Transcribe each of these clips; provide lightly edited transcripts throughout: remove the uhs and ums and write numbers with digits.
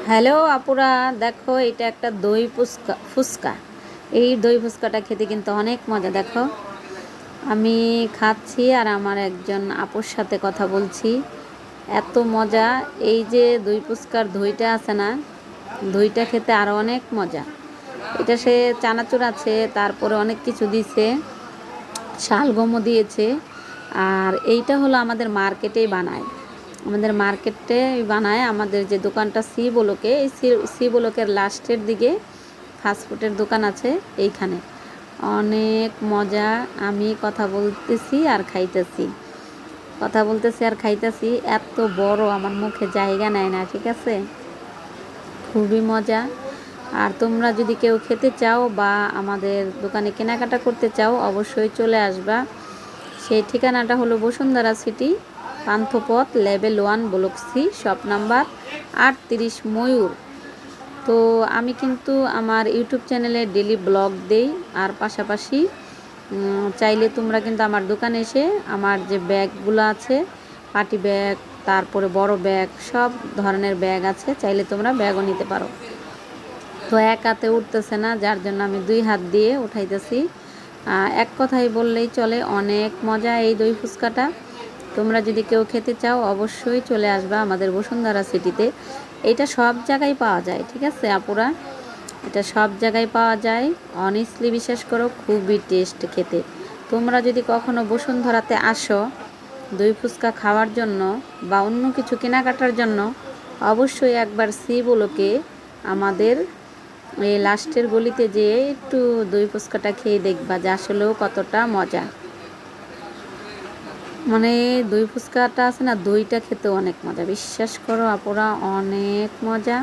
Hello আপুরা, দেখো এটা একটা দই ফুচকা। এই দই ফুচকাটা খেতে কিন্তু অনেক মজা। দেখো আমি খাচ্ছি আর আমার একজন আপুর সাথে কথা বলছি। এত মজা! এই যে দই ফুচকার দইটা আছে না, দইটা খেতে আরও অনেক মজা। এটা সে চানাচুর আছে, তারপরে অনেক কিছু দিছে, শালগমও দিয়েছে। আর এইটা হলো আমাদের মার্কেটেই বানায়, আমাদের মার্কেটে বানায়। আমাদের যে দোকানটা সি ব্লকে, এই সি ব্লকের লাস্টের দিকে ফাস্টফুডের দোকান আছে, এইখানে অনেক মজা। আমি কথা বলতেছি আর খাইতেছি, কথা বলতেছি আর খাইতেছি। এত বড়, আমার মুখে জায়গা নেয় না, ঠিক আছে? খুবই মজা। আর তোমরা যদি কেউ খেতে চাও বা আমাদের দোকানে কেনাকাটা করতে চাও, অবশ্যই চলে আসবা। সেই ঠিকানাটা হলো Bashundhara city, Panthapath, level 1, block C, shop number 38, Mayur. তো আমি কিন্তু আমার ইউটিউব চ্যানেলে ডেলি ব্লগ দেই, আর পাশাপাশি চাইলে তোমরা কিন্তু আমার দোকানে এসে আমার যে ব্যাগগুলো আছে, পার্টি ব্যাগ, তারপরে বড় ব্যাগ, সব ধরনের ব্যাগ আছে, চাইলে তোমরা ব্যাগও নিতে পারো। তো এক হাতে উঠতেছে না, যার জন্য আমি 2 হাত দিয়ে উঠাইতেছি। এক কথাই বললেই চলে, অনেক মজা এই দই ফুচকাটা। তোমরা যদি কেউ খেতে চাও, অবশ্যই চলে আসবা আমাদের বসুন্ধরা সিটিতে। এটা সব জায়গায় পাওয়া যায়, ঠিক আছে আপুরা? এটা সব জায়গায় পাওয়া যায়, অনেস্টলি বিশ্বাস করো, খুবই টেস্ট খেতে। তোমরা যদি কখনো বসুন্ধরাতে আসো দই ফুচকা খাওয়ার জন্য বা অন্য কিছু কেনাকাটার জন্য, অবশ্যই একবার সি ব্লকে আমাদের এই লাস্টের গলিতে যেয়ে একটু দই ফুচকাটা খেয়ে দেখবা যে আসলেও কতটা মজা। মানে দই ফুচকাটা আছে না, দইটা খেতেও অনেক মজা, বিশ্বাস করো আপুরা, অনেক মজা।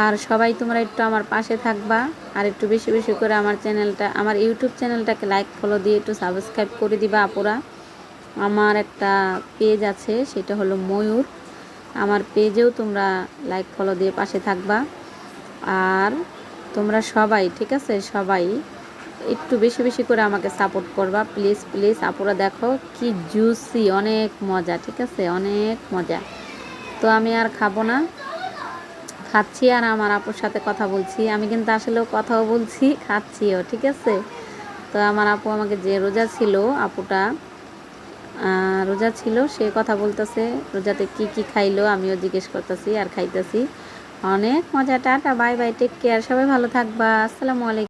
আর সবাই তোমরা একটু আমার পাশে থাকবা, আর একটু বেশি বেশি করে আমার ইউটিউব চ্যানেলটাকে লাইক ফলো দিয়ে একটু সাবস্ক্রাইব করে দিবা আপুরা। আমার একটা পেজ আছে, সেটা হলো ময়ূর। আমার পেজেও তোমরা লাইক ফলো দিয়ে পাশে থাকবা। আর তোমরা সবাই, ঠিক আছে, সবাই একটু বেশি বেশি করে আমাকে সাপোর্ট করবা, প্লিজ প্লিজ আপুরা। দেখো কি জুসি, অনেক মজা, ঠিক আছে, অনেক মজা। তো আমি আর খাবো না, খাচ্ছি আর আমার আপুর সাথে কথা বলছি। আমি কিন্তু আসলেও কথাও বলছি, খাচ্ছিও, ঠিক আছে? তো আমার আপু আমাকে, যে রোজা ছিল, আপুটা রোজা ছিল, সে কথা বলতেছে রোজাতে কি কি খাইলো, আমিও জিজ্ঞেস করতেছি আর খাইতেছি। অনেক মজা। টাটা, বাই বাই, টেক কেয়ার, সবাই ভালো থাকবা। আসসালামু আলাইকুম।